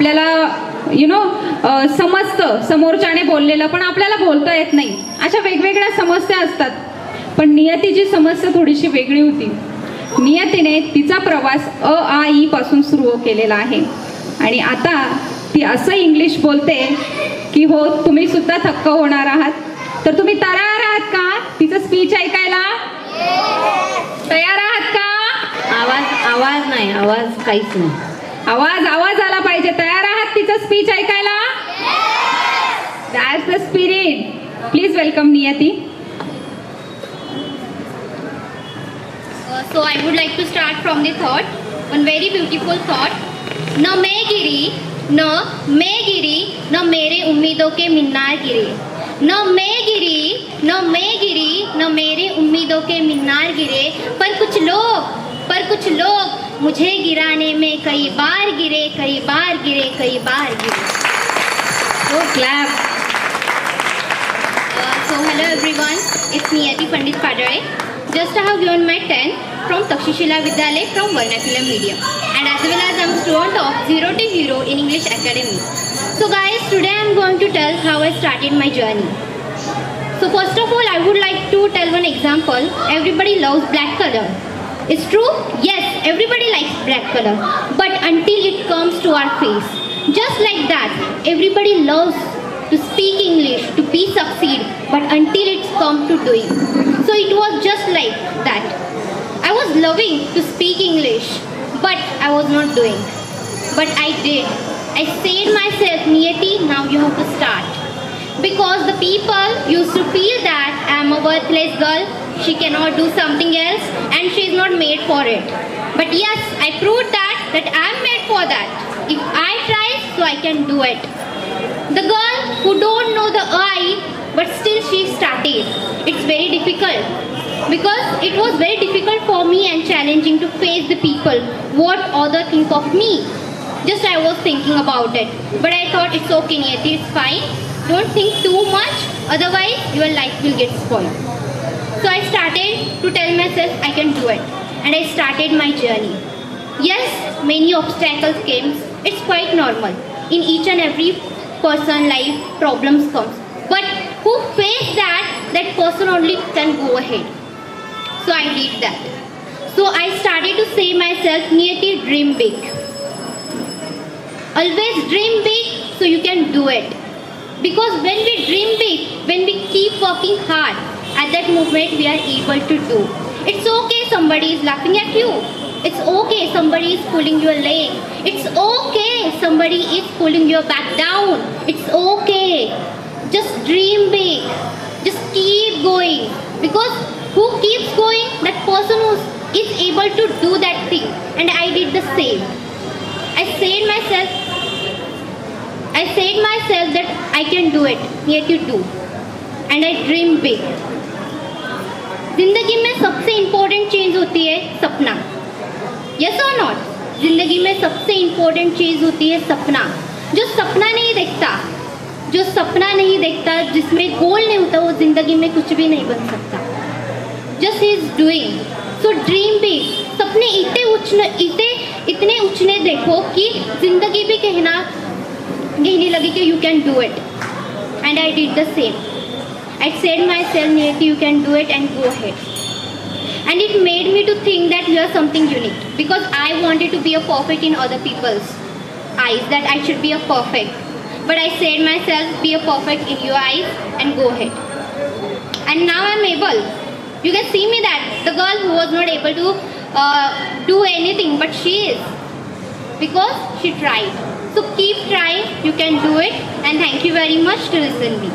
आपल्याला समजतं समोरच्याने बोललेलं, पण आपल्याला बोलता येत नाही. अशा वेगवेगळ्या समस्या असतात. पण नियतीची समस्या थोडीशी वेगळी होती. नियतीने तिचा प्रवास अ आ ई पासून सुरू केलेला आहे आणि आता ती असं इंग्लिश बोलते की हो, तुम्ही सुद्धा थक्क होणार आहात. तर तुम्ही तयार आहात का तिचं स्पीच ऐकायला? तयार आहात का? आवाज नाही, आवाज काहीच नाही. आवाज आला पाहिजे. तयार आहात तिचं स्पीच ऐकायला? That's the spirit. Please welcome नियती. So I would like to start from the thought, one very beautiful thought. न मैं गिरी, न मेरे उम्मीदों के मीनार गिरे. न मैं गिरी, न मेरे उम्मीदों के मीनार गिरे. पर कुछ लोग मुझे गिराने में कई बार गिरे. So clap. So hello everyone, it's Niyati Pandit Padare. Just I have given my 10th from Takshashila Vidyalaya from Vernacular Medium, and as well as I'm a student of 0 to Hero in English Academy. So guys, today I'm going to tell how I started my journey. So first of all, I would like to tell one example. Everybody loves black color. It's true? Yes, everybody likes black color. But until it comes to our face, just like that, everybody loves to speak English, to be succeed, but until it's come to doing. So it was just like that. I was loving to speak English, but I was not doing. But I did. I said myself, Niyati, now you have to start. Because the people used to feel that I am a worthless girl, she cannot do something else, and she is not made for it. But yes, I proved that I am made for that. If I try, so I can do it. The girl who don't know the I, but still she started. It's very difficult. Because it was very difficult for me and challenging to face the people, what others think of me. Just I was thinking about it. But I thought it's okay, Niyati, it's fine. Don't think too much, otherwise your life will get spoiled. So I started to tell myself I can do it. And I started my journey. Yes, many obstacles came. It's quite normal. In each and every person life, problems comes. But who face that person only can go ahead. So I did that. So I started to say myself, Niyati, dream big. Always dream big so you can do it. Because when we dream big, when we keep working hard, at that moment we are able to do. It's okay somebody is laughing at you. It's okay somebody is pulling your leg. It's okay somebody is pulling your back down. It's okay. Just dream big. Just keep going. Because who keeps going? That person who is able to do that thing. And I did the same. I said myself that I can do it. Yet you do. And I dream big. जिंदगी में सबसे important चीज़ होती है सपना. Yes और not? जिंदगी में सबसे इम्पोर्टेंट चीज़ होती है सपना. जो सपना नहीं देखता, जिसमें गोल नहीं होता, वो जिंदगी में कुछ भी नहीं बन सकता. Just he is doing. So dream big. सपने इतने उछने देखो कि जिंदगी भी कहने लगी कि you can do it. And I did the same. I said myself, Niyati, you can do it and go ahead. And it made me to think that you are something unique. Because I wanted to be a perfect in other people's eyes, that I should be a perfect. But I said myself, be a perfect in your eyes and go ahead. And now I'm able. You can see me that the girl who was not able to do anything, but she is. Because she tried. So keep trying, you can do it. And thank you very much to listen me.